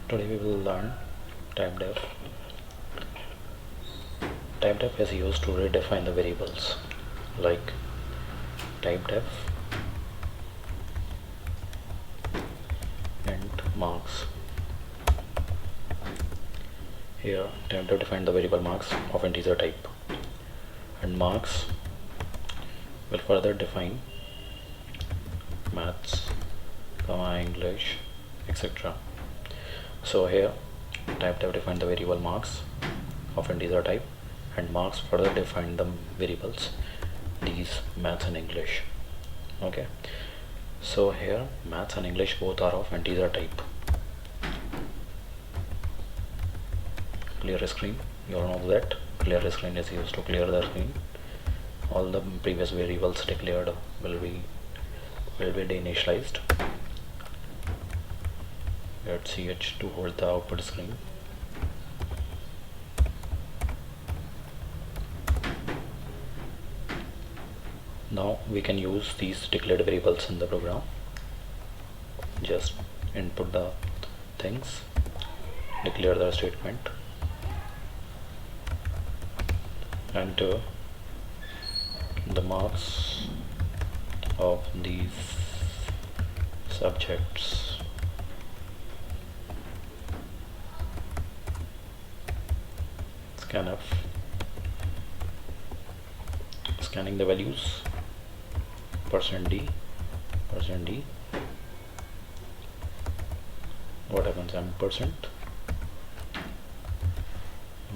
Today we will learn typedef. Typedef is used to redefine the variables like typedef and marks. Here typedef defines the variable marks of integer type, and marks will further define maths, English, etc. So here typedef defines the variable marks of integer type, and marks further define the variables these maths and English. Okay, so here maths and English both are of integer type. Clear screen, you all know that clear screen is used to clear the screen. All the previous variables declared will be deinitialized. Hit CH to hold the output screen. Now we can use these declared variables in the program. Just input the things, declare the statement, enter the marks of these subjects. Scanf, scanning the values, %d, what happens, %,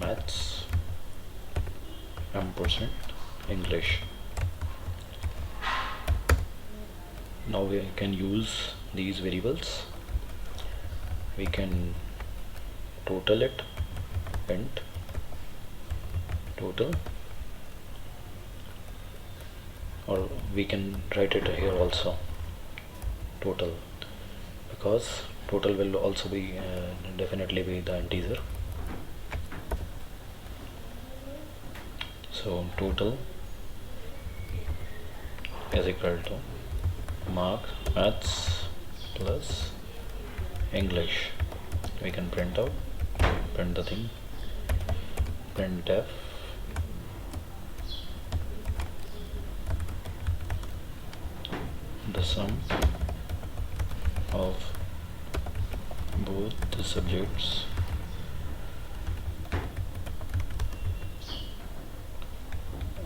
maths, English. Now we can use these variables. We can total it, int total, or we can write it here also total, because total will also be definitely be the integer. So total is equal to maths plus English. We can print the thing, printf the sum of both the subjects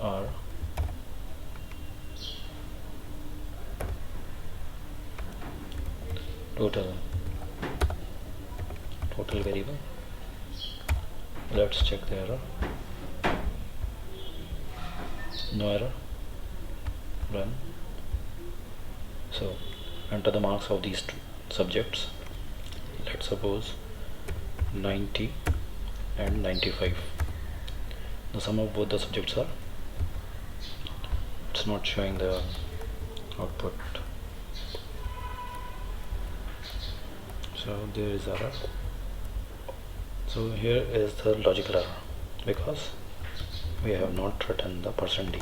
are total variable. Let's check the error. No error. Run. So enter the marks of these two subjects. Let's suppose 90 and 95. The sum of both the subjects are, it's not showing the output, so there is error. So here is the logical error, because we have not written the %d.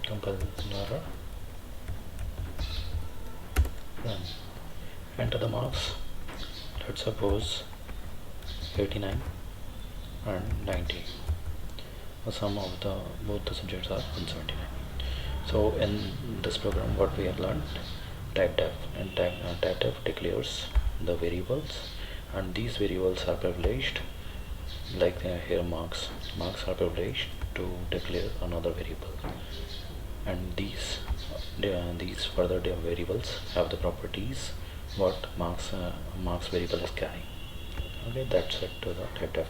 Compile the error, run, enter the marks. Let's suppose 89 and 90. The sum of both the subjects are 179. So in this program what we have learned, typedef, and typedef declares the variables, and these variables are privileged, like here marks are privileged to declare another variable, and these further variables have the properties what marks variable is carrying. Okay, that's it to the typedef.